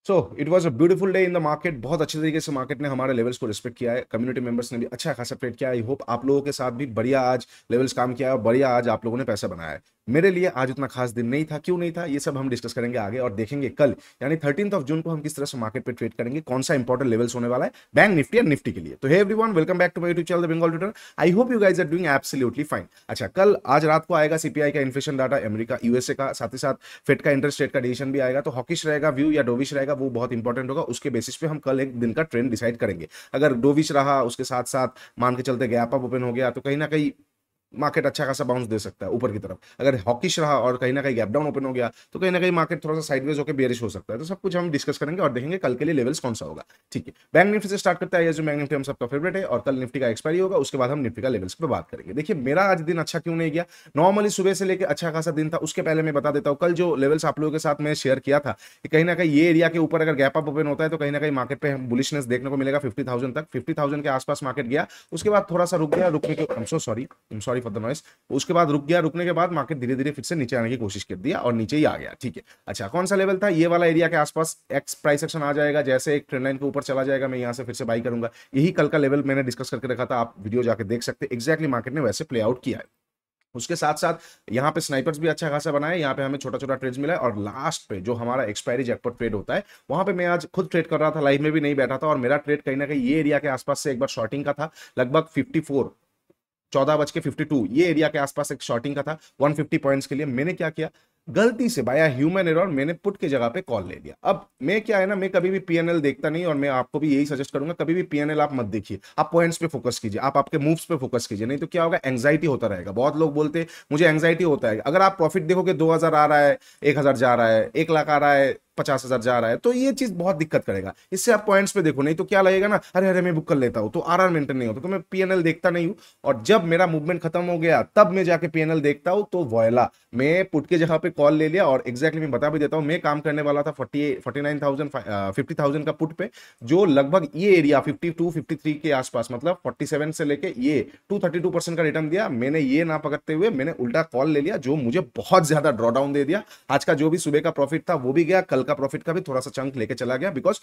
So it was a beautiful day in the market. बहुत अच्छे तरीके से मार्केट ने हमारे लेवल्स को रिस्पेक्ट किया है, कम्युनिटी मेंबर्स ने भी अच्छा खासा ट्रेड किया। आई होप आप लोगों के साथ भी बढ़िया आज लेवल्स काम किया है और बढ़िया आज आप लोगों ने पैसा बनाया है। मेरे लिए आज उतना खास दिन नहीं था, क्यों नहीं था ये सब हम डिस्कस करेंगे आगे और देखेंगे कल यानी 13 जून को हम किस तरह से मार्केट पे ट्रेड करेंगे, कौन सा इंपॉर्टेंट लेवल्स होने वाला है बैंक निफ्टी और निफ्टी के लिए। तो hey everyone, welcome back to my YouTube channel the Bengal trader. I hope you guys are doing absolutely fine. अच्छा, कल आज रात को आएगा सीपीआई का इन्फ्लेशन डाटा अमेरिका यूएसए का, साथ ही साथ फेड का इंटरेस्ट रेट का डिसीजन भी आएगा। तो हॉकिश रहेगा व्यू या डोविश रहेगा, वो बहुत इंपॉर्टेंट होगा। उसके बेसिस पे हम कल एक दिन का ट्रेंड डिसाइड करेंगे। अगर डोविश रहा, उसके साथ साथ मान के चलते गैप अप ओपन हो गया, तो कहीं ना कहीं मार्केट अच्छा खासा बाउंस दे सकता है ऊपर की तरफ। अगर हॉकिश रहा और कहीं ना कहीं गैप डाउन ओपन हो गया, तो कहीं ना कहीं मार्केट थोड़ा सा साइडवेज होकर बेरिश हो सकता है। तो सब कुछ हम डिस्कस करेंगे और देखेंगे कल के लिए लेवल्स कौन सा होगा। ठीक है, बैंक निफ्टी से स्टार्ट करते हैं। जो बैंक निफ्टी हम सबका फेवरेट है और कल निफ्टी का एक्सपायरी होगा, उसके बाद हम निफ्टी का लेवल्स पे बात करेंगे। देखिए, मेरा आज दिन अच्छा क्यों नहीं गया। नॉर्मली सुबह से लेकर अच्छा खासा दिन था। उसके पहले मैं बता देता हूँ, कल जो लेवल्स आप लोगों के साथ मैं शेयर किया था कि कहीं ना कहीं ये एरिया के ऊपर अगर गैप अप ओपन होता है तो कहीं ना कहीं मार्केट पे बुलिशनेस देखने को मिलेगा 50,000 तक। 50,000 के आसपास मार्केट गया, उसके बाद थोड़ा सा रुक गया, रुकने के I am sorry for the noise. उसके बाद रुक गया, रुकने के बाद मार्केट धीरे धीरे फिर से नीचे आने की कोशिश कर दिया और नीचे ही आ गया। ठीक है, अच्छा, कौन सा लेवल था, ये वाला एरिया के आसपास एक्स प्राइस एक्शन आ जाएगा। जैसे एक ट्रेंड लाइन के ऊपर चला जाएगा, मैं यहां से फिर से बाई करूंगा। यही कल का लेवल मैंने डिस्कस करके रखा था, आप वीडियो जाके देख सकते हैं। एग्जैक्टली मार्केट ने वैसे प्ले आउट किया है। उसके साथ साथ यहाँ पे स्नाइपर्स भी अच्छा खासा बनाए, यहाँ पे हमें छोटा छोटा ट्रेड्स मिला है। और लास्ट पे जो हमारा एक्सपायरी जैकपॉट ट्रेड होता है, वहां पे मैं आज खुद ट्रेड कर रहा था, लाइव में भी नहीं बैठा था। और मेरा ट्रेड कहीं ना कहीं ये एरिया के आसपास से एक बार शॉर्टिंग का था, लगभग 54 14:52 ये एरिया के आसपास एक शॉर्टिंग का था 150 पॉइंट्स के लिए। मैंने क्या किया, गलती से बाया ह्यूमन एरर मैंने पुट की जगह पे कॉल ले लिया। अब मैं क्या है ना, मैं कभी भी पीएनएल देखता नहीं और मैं आपको भी यही सजेस्ट करूंगा, कभी भी पीएनएल आप मत देखिए। आप पॉइंट्स पे फोकस कीजिए, आप आपके मूव्स पे फोकस कीजिए, नहीं तो क्या होगा, एंग्जाइटी होता रहेगा। बहुत लोग बोलते हैं मुझे एंग्जाइटी होता है। अगर आप प्रॉफिट देखोगे 2,000 आ रहा है, 1,000 जा रहा है, 1 लाख आ रहा है, 50,000 जा रहा है, तो ये चीज बहुत दिक्कत करेगा। इससे आप पॉइंट्स पे देखो, नहीं तो क्या लगेगा ना, अरे अरे मैं बुक कर लेता हूं तो आरआर मेंटेन नहीं होता। तो मैं पीएनएल देखता नहीं हूं और जब मेरा मूवमेंट खत्म हो गया तब मैं जाके पीएनएल देखता हूं। तो वॉयला, मैं पुट के जगह पे कॉल ले लिया। और एग्जैक्टली मैं बता भी देता हूं, मैं काम करने वाला था 49,000 50,000 का पुट पे, जो लगभग ये एरिया 52 53 के आसपास, मतलब 47 से लेके ये 232% का रिटर्न दिया। मैंने ये ना पकड़ते हुए मैंने उल्टा कॉल ले लिया, जो मुझे बहुत ज्यादा ड्रॉ डाउन दे दिया। आज का जो भी सुबह का प्रॉफिट था वो भी गया, कल का प्रॉफिट का भी थोड़ा सा चंक लेके चला गया, बिकॉज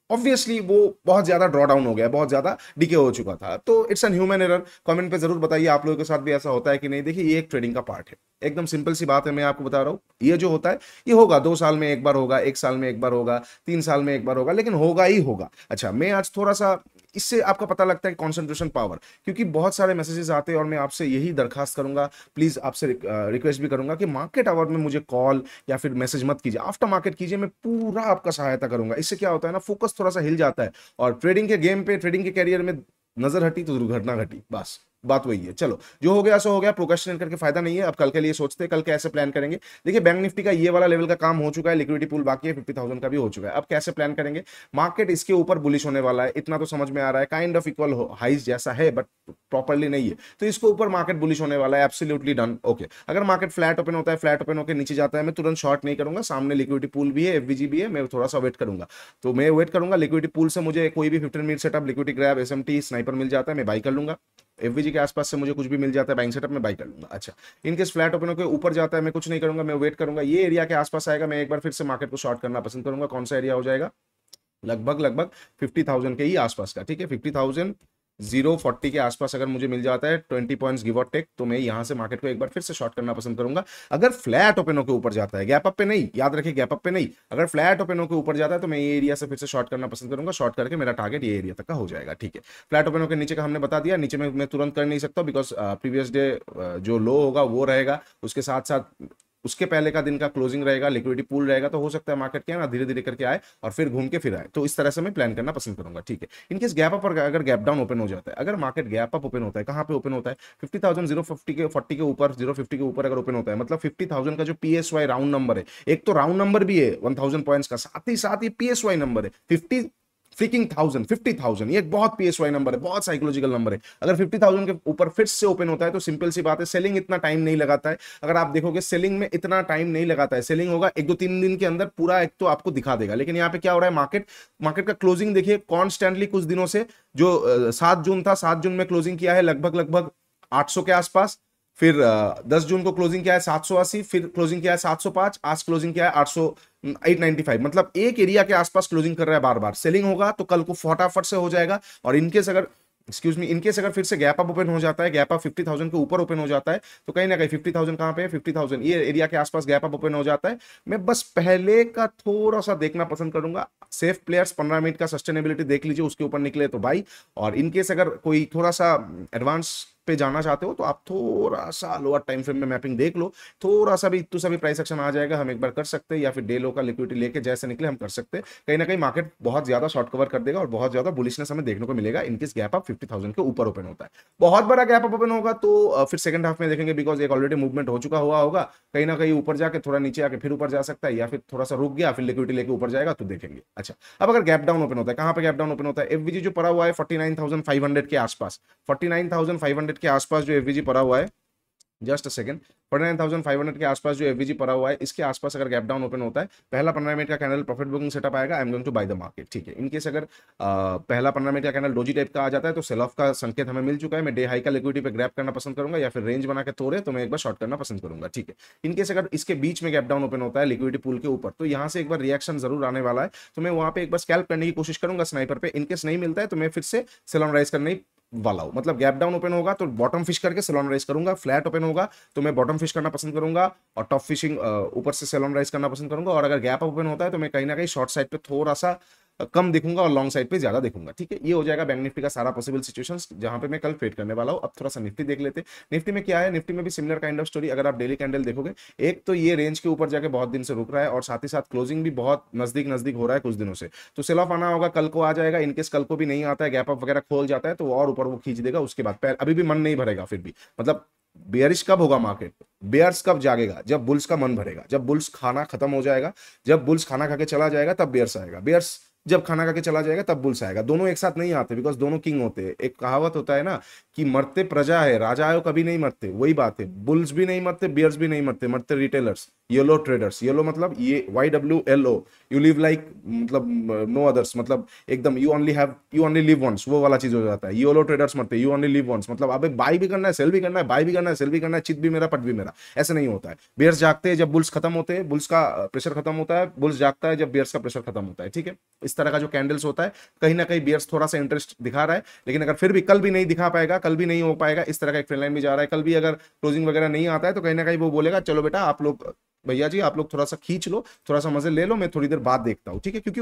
ऑब्वियसली वो बहुत ज्यादा ड्रॉ डाउन हो गया, बहुत ज्यादा डिके हो चुका था। तो it's an human error. Comment पे जरूर बताइए आप लोगों के साथ भी ऐसा होता है कि नहीं। देखिए, ये एक ट्रेडिंग का पार्ट है, एकदम सिंपल सी बात है, मैं आपको बता रहा हूँ। ये जो होता है ये होगा, 2 साल में एक बार होगा, 1 साल में एक बार होगा, 3 साल में एक बार होगा, लेकिन होगा ही होगा। अच्छा, मैं आज थोड़ा सा इससे आपका पता लगता है कॉन्सेंट्रेशन पावर, क्योंकि बहुत सारे मैसेजेस आते हैं और मैं आपसे यही दरखास्त करूंगा, प्लीज आपसे रिक्वेस्ट भी करूंगा कि मार्केट आवर में मुझे कॉल या फिर मैसेज मत कीजिए, आफ्टर मार्केट कीजिए। मैं पूरा आपका सहायता करूंगा। इससे क्या होता है ना, फोकस थोड़ा सा हिल जाता है और ट्रेडिंग के गेम पे, ट्रेडिंग के कैरियर में नजर हटी तो दुर्घटना घटी, बस बात वही है। चलो, जो हो गया सो हो गया, प्रोक्रेस्टिनेट करके फायदा नहीं है। अब कल के लिए सोचते हैं कल कैसे प्लान करेंगे। देखिए, बैंक निफ्टी का ये वाला लेवल का काम हो चुका है, लिक्विडिटी पूल बाकी है, 50,000 का भी हो चुका है। अब कैसे प्लान करेंगे, मार्केट इसके ऊपर बुलिश होने वाला है, इतना तो समझ में आ रहा है। काइंड ऑफ इक्वल हाइज जैसा है बट प्रॉपरली नहीं है, तो इसके ऊपर मार्केट बुलिश होने वाला है। Absolutely done, okay. अगर मार्केट फ्लैट ओपन होता है, फ्लैट ओपन होकर नीचे जाता है, मैं तुरंत शॉर्ट नहीं करूंगा। सामने लिक्विडिटी पूल भी है, एफवीजी भी है, मैं थोड़ा सा वेट करूंगा। तो मैं वेट करूंगा, लिक्विडिटी पूल से मुझे कोई भी 15 minute setup, liquidity grab, SMT, sniper मिल जाता है, मैं बाई कर लूंगा। एफवीजी के आसपास से मुझे कुछ भी मिल जाता है बाइंग सेटअप में, बाई कर लूंगा। अच्छा, इनकेस फ्लैट ओपन होकर ऊपर जाता है, मैं कुछ नहीं करूंगा, मैं वेट करूंगा। ये एरिया के आसपास आएगा, मैं एक बार फिर से मार्केट को शॉर्ट करना पसंद करूंगा। कौन सा एरिया हो जाएगा, लगभग लगभग 50,000 के ही आसपास का। ठीक है, 50,000 040 के आसपास अगर मुझे मिल जाता है 20 पॉइंट्स गिव और टेक, तो मैं यहां से मार्केट को एक बार फिर से शॉर्ट करना पसंद करूंगा। अगर फ्लैट ओपन के ऊपर जाता है, गैप अप पे नहीं, याद रखिए गैप अप पे नहीं, अगर फ्लैट ओपन के ऊपर जाता है तो मैं ये एरिया से फिर से शॉर्ट करना पसंद करूंगा। शॉर्ट करके मेरा टारगेट ये एरिया तक का हो जाएगा। ठीक है, फ्लैट ओपन के नीचे का हमने बता दिया, नीचे में मैं तुरंत कर नहीं सकता बिकॉज प्रीवियस डे जो लो होगा वो रहेगा, उसके साथ साथ उसके पहले का दिन का क्लोजिंग रहेगा, लिक्विडिटी पूल रहेगा। तो हो सकता है मार्केट क्या ना धीरे धीरे करके आए और फिर घूम के फिर आए। तो इस तरह से मैं प्लान करना पसंद करूंगा। ठीक है, इनकेस गैप अप और अगर गैप डाउन ओपन हो जाता है, अगर मार्केट गैप अप ओपन होता है, कहां पे ओपन होता है, 50,000 050 के 40 के ऊपर, 050 के ऊपर अगर ओपन होता है, मतलब 50,000 का जो पीएसवाई राउंड नंबर है, एक तो राउंड नंबर भी है 1000 पॉइंट्स का, साथ ही साथ ये पीएसवाई नंबर है 50 फ्रीकिंग 50,000, ये एक बहुत पीएसवाई नंबर है, बहुत साइकोलॉजिकल नंबर है। अगर 50,000 के ऊपर फिर से ओपन होता है तो सिंपल सी बात है, सेलिंग इतना टाइम नहीं लगाता है। अगर आप देखोगे सेलिंग में इतना टाइम नहीं लगाता है, सेलिंग होगा 1 2 3 दिन के अंदर पूरा एक तो आपको दिखा देगा। लेकिन यहाँ पे क्या हो रहा है, मार्केट का क्लोजिंग देखिए कॉन्स्टेंटली कुछ दिनों से, जो 7 जून था, 7 जून में क्लोजिंग किया है लगभग लगभग 800 के आसपास। फिर 10 जून को क्लोजिंग किया है 780, फिर क्लोजिंग किया है 705, आज क्लोजिंग किया है 895। मतलब एक एरिया के आसपास क्लोजिंग कर रहा है बार बार। सेलिंग होगा तो कल को फटाफट से हो जाएगा। और इनकेस अगर एक्सक्यूज मी, इनकेस अगर फिर से गैप अप ओपन हो जाता है, गैप अप 50,000 के ऊपर ओपन हो जाता है, तो कहीं ना कहीं 50,000 कहां पे है, 50,000 ये एरिया के आसपास गैप अप ओपन हो जाता है। मैं बस पहले का थोड़ा सा देखना पसंद करूंगा। सेफ प्लेयर्स 15 मिनट का सस्टेनेबिलिटी देख लीजिए, उसके ऊपर निकले तो भाई। और इनकेस अगर कोई थोड़ा सा एडवांस पे जाना चाहते हो तो आप थोड़ा सा लोअर टाइम फ्रेम में मैपिंग देख लो। थोड़ा सा भी इतू सा भी प्राइस एक्शन आ जाएगा, हम एक बार कर सकते हैं, या फिर डे लो का लिक्विडिटी लेके जैसे निकले हम कर सकते हैं। कहीं ना कहीं मार्केट बहुत ज्यादा शॉर्ट कवर कर देगा और बहुत ज्यादा बुलिशनेस हमें देखने को मिलेगा इनकेस गैप अप 50,000 के ऊपर ओपन होता है। बहुत बड़ा गैप अप ओपन होगा तो फिर सेकंड हाफ में देखेंगे, बिकॉज एक ऑलरेडी मूवमेंट हो चुका हुआ होगा। कहीं ना कहीं ऊपर जाके थोड़ा नीचे आके फिर ऊपर जा सकता है, या फिर थोड़ा सा रुक गया फिर लिक्विडिटी लेके ऊपर जाएगा तो देखेंगे। अच्छा, अब अगर गैप डाउन ओपन होता है, कहां पे गैप डाउन ओपन होता है, एफवीजी जो पड़ा हुआ है 49,500 के आसपास, 49,500 के आसपास जो एफवीजी पड़ा हुआ है, जस्ट अ सेकंड, 49,500 के आसपास जो एफवीजी पड़ा हुआ है, इसके आसपास अगर गैप डाउन ओपन होता है, पहला 15 मिनट का कैंडल प्रॉफिट बुकिंग सेटअप आएगा, I am going to buy the market. ठीक है, इनकेस अगर पहला 15 मिनट का कैंडल डोजी टाइप का आ जाता है तो सेल ऑफ का संकेत हमें मिल चुका है। मैं डे हाई का लिक्विडिटी पे ग्रैब करना पसंद करूंगा, या फिर रेंज बना के तोड़े तो मैं एक बार शॉर्ट करना पसंद करूंगा। ठीक है, इनकेस अगर इसके बीच में गैप डाउन ओपन होता है लिक्विडिटी पूल के ऊपर, तो यहाँ से एक बार रिएक्शन जरूर आने वाला है, तो मैं वहां पे एक बार स्कैल्प करने की कोशिश करूंगा स्नाइपर पे। इनकेस नहीं मिलता है तो मैं फिर से सेल ऑन राइज करने वाला हूं। मतलब गैप डाउन ओपन होगा तो बॉटम फिश करके सेल ऑन राइज करूंगा, फ्लैट ओपन होगा तो मैं बॉटम फिश करना पसंद करूंगा और टॉप फिशिंग ऊपर से सेल ऑन राइज करना पसंद करूंगा। और अगर गैप ओपन होता है तो मैं कहीं ना कहीं शॉर्ट साइड पे थोड़ा सा कम दिखूंगा और लॉन्ग साइड पे ज्यादा दिखूंगा। ठीक है, ये हो जाएगा बैंक निफ्टी का सारा पॉसिबल सिचुएशंस जहां पे मैं कल ट्रेड करने वाला हूं। अब थोड़ा सा निफ्टी देख लेते हैं। निफ्टी में क्या है, निफ्टी में भी सिमिलर काइंड ऑफ स्टोरी। अगर आप डेली कैंडल देखोगे, एक तो ये रेंज के ऊपर जाके बहुत दिन से रुक रहा है और साथ ही साथ क्लोजिंग भी बहुत नजदीक नजदीक हो रहा है कुछ दिनों से, तो सेल ऑफ आना होगा, कल को आ जाएगा। इनकेस कल को भी नहीं आता है, गैप अप वगैरह खोल जाता है तो और ऊपर वो खींच देगा। उसके बाद अभी भी मन नहीं भरेगा फिर भी। मतलब बेयरिश कब होगा मार्केट, बेयर्स कब जागेगा, जब बुल्स का मन भरेगा, जब बुल्स खाना खत्म हो जाएगा, जब बुल्स खाना खा के चला जाएगा तब बेयर्स आएगा। बेयर्स जब खाना खा के चला जाएगा तब बुल्स आएगा। दोनों एक साथ नहीं आते, बिकॉज दोनों किंग होते हैं। एक कहावत होता है ना कि मरते प्रजा है, राजा आयो कभी नहीं मरते, वही बात है। बुल्स भी नहीं मरते, बियर्स भी नहीं मरते, मरते रिटेलर्स, येलो ट्रेडर्स। येलो मतलब ये YWLO, यू लिव लाइक, मतलब नो अदर्स, मतलब एकदम यू ओनली लिव वंस, वो वाला चीज हो जाता है। येलो ट्रेडर्स मरते, यू ओनली लिव वंस, मतलब अब बाई भी करना है, सेल भी करना है, बाई भी करना है, सेल भी करना है, चित भी मेरा पट भी मेरा, ऐसा नहीं होता है। बियर्स जागते हैं जब बुल्स खत्म होते हैं, बुल्स का प्रेशर खत्म होता है, बुल्स जागता है जब बियर्स का प्रेशर खत्म होता है। ठीक है, इस तरह का जो कैंडल्स होता है, कहीं ना कहीं बियर्स थोड़ा सा इंटरेस्ट दिखा रहा है, लेकिन अगर फिर भी कल भी नहीं दिखा पाएगा, कल भी नहीं हो पाएगा, इस तरह का एक ट्रेंड लाइन भी जा रहा है, कल भी अगर क्लोजिंग वगैरह नहीं आता है तो कहीं ना कहीं वो बोलेगा चलो बेटा आप लोग, भैया जी आप लोग थोड़ा सा खींच लो, थोड़ा सा मजे ले लो, मैं थोड़ी देर बाद देखता हूँ। ठीक है, क्योंकि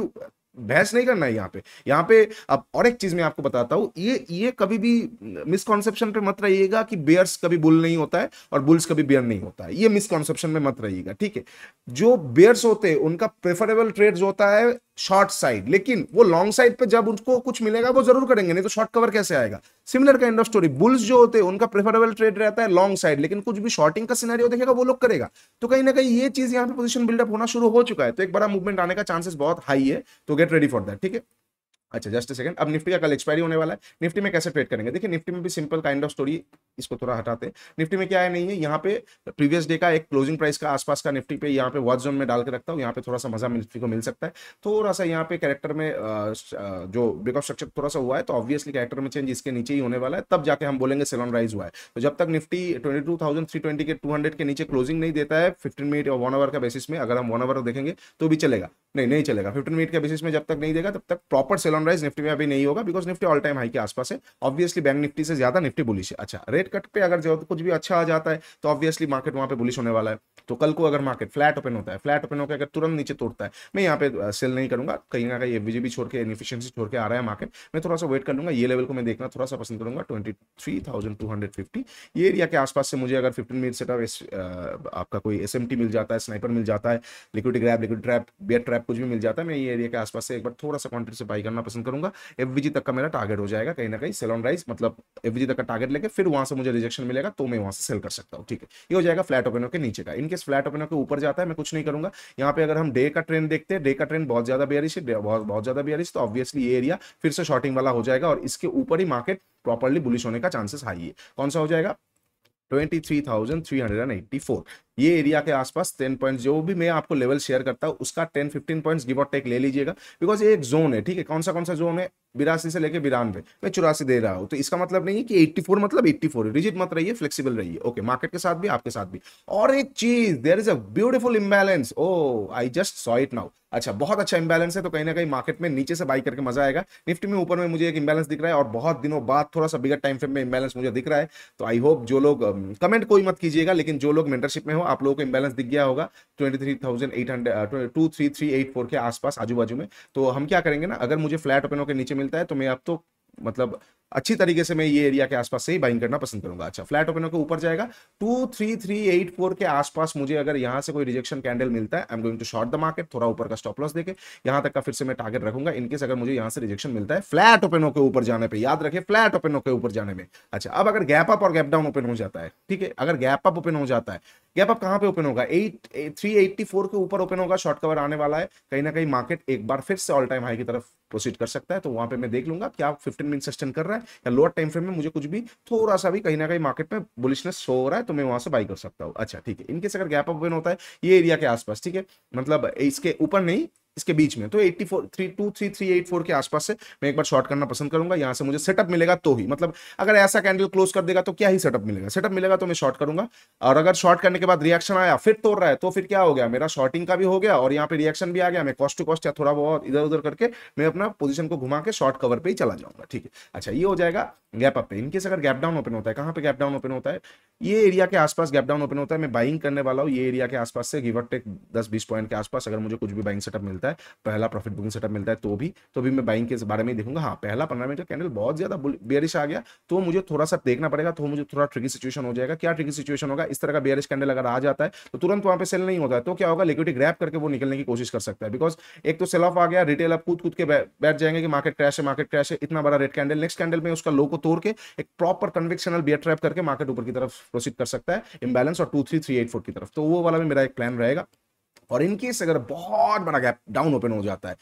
बहस नहीं करना है यहाँ पे। यहाँ पे अब और एक चीज मैं आपको बताता हूँ, ये कभी भी मिसकॉन्सेप्शन पे मत रहिएगा कि बेयर्स कभी बुल नहीं होता है और बुल्स कभी बेयर नहीं होता है, ये मिसकॉन्सेप्शन में मत रहिएगा। ठीक है, जो बेयर्स होते हैं उनका प्रेफरेबल ट्रेड होता है शॉर्ट साइड, लेकिन वो लॉन्ग साइड पे जब उनको कुछ मिलेगा वो जरूर करेंगे, नहीं तो शॉर्ट कवर कैसे आएगा। Similar kind of story, bulls जो होते हैं उनका प्रेफरेबल ट्रेड रहता है लॉन्ग साइड, लेकिन कुछ भी शॉर्टिंग का सिनेरियो देखेगा वो लोग करेगा। तो कहीं ना कहीं ये चीज यहाँ पे पोजीशन बिल्डअप होना शुरू हो चुका है, तो एक बड़ा मूवमेंट आने का चांसेस बहुत हाई है, तो गेट रेडी फॉर दैट। ठीक है, अच्छा जस्ट सेकंड, अब निफ्टी का कल एक्सपायरी होने वाला है। निफ्टी में कैसे ट्रेड करेंगे, देखिए निफ्टी में भी सिंपल काइंड ऑफ स्टोरी, इसको थोड़ा हटाते हैं। निफ्टी में क्या है, नहीं है यहाँ पे प्रीवियस डे का एक क्लोजिंग प्राइस का आसपास का निफ्टी पे यहाँ पे वॉच जोन में डाल के रखता हूँ, यहाँ पे थोड़ा सा मजा निफ्टी को मिल सकता है। थोड़ा सा यहाँ पे कैरेक्टर में जो ब्रेक ऑफ स्ट्रक्चर थोड़ा सा हुआ है, तो ऑब्वियसली कैरेक्टर में चेंज इसके नीचे ही होने वाला है, तब जाके हम बोलेंगे सेल ऑन राइज हुआ है। तो जब तक निफ्टी 22,320 के 200 के नीचे क्लोजिंग नहीं देता है 15 मिनट और 1 आवर का बेसिस में, अगर हम 1 आवर देखेंगे तो भी चलेगा, नहीं चलेगा, 15 मिनट के बेसिस में जब तक नहीं देगा तब तक proper sell on rise Nifty में अभी नहीं होगा, because Nifty all time high के आसपास है। ऑब्वियसली बैंक निफ्टी से ज्यादा निफ्टी बुलिश है। अच्छा, रेट कट पे अगर जो कुछ भी अच्छा आ जाता है तो ऑब्वियसली मार्केट वहां पे बुलिश होने वाला है। तो कल को अगर मार्केट फ्लैट ओपन होता है, फ्लैट ओपन होकर अगर तुरंत नीचे तोड़ता है, मैं यहाँ पे सेल नहीं करूंगा, कहीं ना कहीं एफवीजी भी छोड़ के, इनएफिशिएंसी छोड़ के आ रहा है मार्केट, मैं थोड़ा सा वेट कर लूंगा। ये लेवल को मैं देखना थोड़ा सा पसंद करूंगा, 23,250 ये एरिया के आसपास से मुझे अगर 15 मिनट सेटअप आपका कोई एसएमटी मिल जाता है, स्नाइपर मिल जाता है, liquid grab, liquid trap, bear trap कुछ भी मिल जाता है, मैं ये एरिया के आसपास से एक बार थोड़ा सा क्वांटिटी से बाई करना पसंद करूंगा। एफवीजी तक का मेरा टारगेट हो जाएगा कहीं ना कहीं सेल ऑन राइज, मतलब एफवीजी तक का टारगेट लेके फिर वहां से मुझे रिजेक्शन मिलेगा तो मैं वहां से सेल कर सकता हूँ। ठीक है, ये हो जाएगा फ्लैट ओपनर के नीचे का। इनकेस फ्लैट ओपनर के ऊपर जाता है मैं कुछ नहीं करूंगा। यहाँ पे अगर हम डे का ट्रेंड देखते हैं, डे का ट्रेंड बहुत ज्यादा बेयरिश है, बहुत ज्यादा बेयरिश, तो ऑब्वियसली ये एरिया फिर से शॉर्टिंग वाला हो जाएगा और इसके ऊपर ही मार्केट प्रॉपर्ली बुलिश होने का चांसेस हाई है। कौन सा हो जाएगा, 23,384। ये एरिया के आसपास 10 पॉइंट जो भी मैं आपको लेवल शेयर करता हूँ उसका 10-15 पॉइंट्स गिव और टेक ले लीजिएगा, बिकॉज ये एक जोन है, ठीक है। कौन सा जोन है? 82 से लेके 92, मैं 84 दे रहा हूँ, तो इसका मतलब नहीं है कि 84 मतलब 84, रिजिड मत रहिए, फ्लेक्सिबल रहिए, ओके। मार्केट के साथ भी आपके साथ भी। और एक चीज, there is a beautiful imbalance, oh I just saw it now. अच्छा, बहुत अच्छा इंबैलेंस है, तो कहीं ना कहीं मार्केट में नीचे से बाई करके मजा आएगा। निफ्टी में ऊपर में मुझे एक इंबैलेंस दिख रहा है और बहुत दिनों बाद थोड़ा सा बिगर टाइम फ्रेम में इंबैलेंस मुझे दिख रहा है। तो आई होप जो लोग कमेंट कोई मत कीजिएगा, लेकिन जो लोग मेंटरशिप में हो आप लोगों को इंबैलेंस दिख गया होगा 23,800 23384 के आसपास आजू बाजू में। तो हम क्या करेंगे ना, अगर मुझे फ्लैट ओपन होकर नीचे मिलता है तो मैं अब तो मतलब अच्छी तरीके से मैं ये एरिया के आसपास से ही बाइंग करना पसंद करूंगा। अच्छा, फ्लैट ओपन होकर ऊपर जाएगा 23384 के आसपास, मुझे अगर यहां से कोई रिजेक्शन कैंडल मिलता है, I am going to short the market, थोड़ा ऊपर का स्टॉप लॉस देके यहां तक का फिर से मैं टारगेट रखूंगा। इनकेस अगर मुझे यहां से रिजेक्शन मिलता है फ्लैट ओपन होकर ऊपर जाने पे, याद रखिए फ्लैट ओपन होकर ऊपर जाने में। अच्छा, अब अगर गैप अप और गैप डाउन ओपन हो जाता है, ठीक है, अगर गैप अप ओपन हो जाता है, गैप अप कहां पे ओपन होगा? 384 के ऊपर ओपन होगा, शॉर्ट कवर आने वाला है, कहीं ना कहीं मार्केट एक बार फिर से ऑल टाइम हाई की तरफ प्रोसीड कर सकता है। तो वहां पे मैं देख लूंगा क्या 15 मिनट सस्टेन कर रहा है या लोअर टाइम फ्रेम में मुझे कुछ भी थोड़ा सा भी कहीं ना कहीं मार्केट में बुलिशनेस शो हो रहा है, तो मैं वहां से बाई कर सकता हूं। अच्छा, ठीक है, इनकेस अगर गैप अप ओपन होता है ये एरिया के आसपास, ठीक है, मतलब इसके ऊपर नहीं, इसके बीच में, तो 2334 के आसपास से मैं एक बार शॉर्ट करना पसंद करूंगा। यहां से मुझे सेटअप मिलेगा तो ही, मतलब अगर ऐसा कैंडल क्लोज कर देगा तो क्या ही सेटअप मिलेगा, सेटअप मिलेगा तो मैं शॉर्ट करूंगा। और अगर शॉर्ट करने के बाद रिएक्शन आया फिर तोड़ रहा है, तो फिर क्या हो गया, मेरा शॉर्टिंग का भी हो गया और यहाँ पे रिएक्शन भी आ गया, मैं कॉस्ट टू कॉस्ट या थोड़ा बहुत इधर उधर करके मैं अपना पोजीशन को घुमा के शॉर्ट कवर पे ही चला जाऊंगा, ठीक है। अच्छा, ये हो जाएगा गैप अप पे। इनकेस अगर गैप डाउन ओपन होता है, कहां पे गैप डाउन ओपन होता है? ये एरिया के आसपास गैप डाउन ओपन होता है, मैं बाइंग करने वाला हूँ ये एरिया के आसपास से गिव और टेक 10-20 पॉइंट के आसपास। अगर मुझे कुछ भी बाइंग सेटअप मिलता है, पहला प्रॉफिट बुकिंग सेटअप मिलता है, तो भी मैं बाइंग के बारे में ही देखूंगा। हाँ, पहला 15 मिनट का कैंडल बहुत ज्यादा बेयरिश आ गया तो मुझे थोड़ा सा देखना पड़ेगा, तो मुझे थोड़ा ट्रिकी सिचुएशन हो जाएगा। क्या ट्रिकी सिचुएशन होगा? इस तरह का बेयरिश कैंडल अगर आ जाता है तो तुरंत वहां पे सेल नहीं होता है, तो क्या होगा, लिक्विडिटी ग्रैब करके वो निकलने की कोशिश कर सकता है। बिकॉज एक तो सेल ऑफ आ गया, रिटेल अब कूद कूद के बैठ जाएंगे कि मार्केट क्रैश है, मार्केट क्रैश है, इतना बड़ा रेड कैंडल, नेक्स्ट कैंडल में उसका लो को तोड़ के एक प्रॉपर कन्विक्शनल बियर ट्रैप करके मार्केट ऊपर की तरफ प्रोसीड कर सकता है, इंबैलेंस और 23384 की तरफ। तो वो वाला भी मेरा एक प्लान रहेगा। और इनकेस अगर बहुत बड़ा गैप डाउन ओपन हो जाता है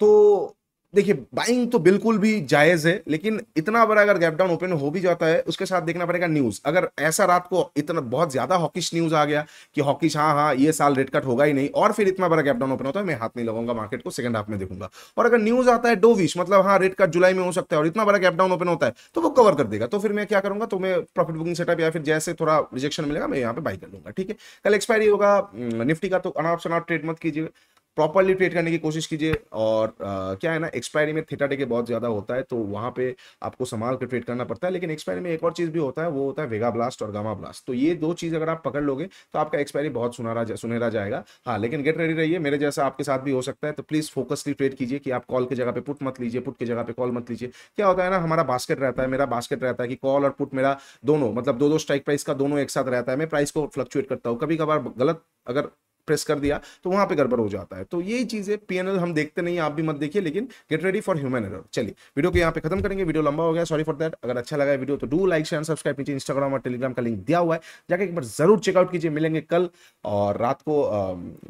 तो देखिए, बाइंग तो बिल्कुल भी जायज है, लेकिन इतना बड़ा अगर गैप डाउन ओपन हो भी जाता है उसके साथ देखना पड़ेगा न्यूज। अगर ऐसा रात को इतना बहुत ज्यादा हॉकिश न्यूज आ गया कि हॉकिश हाँ हाँ ये साल रेट कट होगा ही नहीं, और फिर इतना बड़ा गैप डाउन ओपन होता है, मैं हाथ नहीं लगाऊंगा मार्केट को, सेकंड हाफ में देखूंगा। और अगर न्यूज आता है डोविश, मतलब हाँ रेट कट जुलाई में हो सकता है और इतना बड़ा गैप डाउन ओपन होता है, तो वो कवर कर देगा, तो फिर मैं क्या करूंगा, तो मैं प्रॉफिट बुकिंग सेटअप या फिर जैसे थोड़ा रिजेक्शन मिलेगा मैं यहाँ पे बाई कर लूंगा, ठीक है। कल एक्सपायरी होगा निफ्टी का, तो अनाप शनाप ट्रेड मत कीजिए, प्रॉपरली ट्रेड करने की कोशिश कीजिए। और क्या है ना, एक्सपायरी में थीटा टेके बहुत ज्यादा होता है, तो वहां पे आपको संभाल कर ट्रेड करना पड़ता है। लेकिन एक्सपायरी में एक और चीज भी होता है, वो होता है वेगा ब्लास्ट और गामा ब्लास्ट। तो ये दो चीज अगर आप पकड़ लोगे तो आपका एक्सपायरी बहुत सुनहरा जाएगा। हाँ, लेकिन गेट रेडी रहिए, मेरे जैसा आपके साथ भी हो सकता है, तो प्लीज फोकसली ट्रेड कीजिए कि आप कॉल की जगह पे पुट मत लीजिए, पुट की जगह पे कॉल मत लीजिए। क्या होता है ना, हमारा बास्केट रहता है, मेरा बास्केट रहता है कि कॉल और पुट मेरा दोनों, मतलब दो दो स्ट्राइक प्राइस का दोनों एक साथ रहता है, मैं प्राइस को फ्लक्चुएट करता हूँ, कभी कभार गलत अगर प्रेस कर दिया तो वहां पे गड़बड़ हो जाता है। तो यही चीजें पीएनएल हम देखते नहीं, आप भी मत देखिए, लेकिन gate ready for human error. चलिए, वीडियो को यहाँ पे खत्म करेंगे, वीडियो लंबा हो गया, सॉरी फॉर दैट। अगर अच्छा लगा वीडियो तो डू लाइक शेयर सब्सक्राइब, नीचे इंस्टाग्राम और टेलीग्राम का लिंक दिया हुआ है, जाके एक बार जरूर चेकआउट कीजिए। मिलेंगे कल, और रात को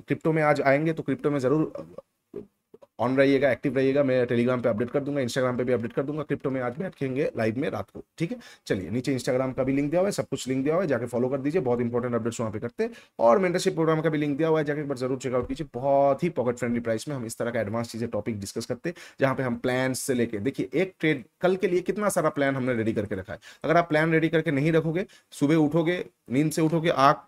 क्रिप्टो में आज आएंगे, तो क्रिप्टो में जरूर ऑन रहिएगा, एक्टिव रहिएगा। मैं टेलीग्राम पे अपडेट कर दूंगा, इंस्टाग्राम पे भी अपडेट कर दूंगा। क्रिप्टो में आज बैठेंगे लाइव में रात को, ठीक है। चलिए, नीचे इंस्टाग्राम का भी लिंक दिया हुआ है, सब कुछ लिंक दिया हुआ है, जाके फॉलो कर दीजिए, बहुत इंपॉर्टेंट अपडेट्स वहाँ पे करते हैं। और मेंटरशिप प्रोग्राम का भी लिंक दिया हुआ है, जाके एक बार जरूर चेकआउट कीजिए। बहुत ही पॉकेट फ्रेंडली प्राइस में हम इस तरह का एडवांस चीजें टॉपिक डिस्कस करते हैं, जहाँ पे हम प्लान से लेके, देखिए एक ट्रेड कल के लिए कितना सारा प्लान हमने रेडी करके रखा है। अगर आप प्लान रेडी करके नहीं रखोगे, सुबह उठोगे, नींद से उठोगे, आंख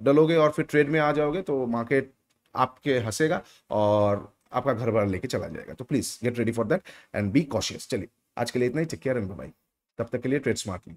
डलोगे और फिर ट्रेड में आ जाओगे, तो मार्केट आपके हंसेगा और आपका घर बार लेके चला जाएगा। तो please get ready for that and be cautious. चलिए, आज के लिए इतना ही, take care and bye bye. तब तक के लिए ट्रेड स्मार्टली।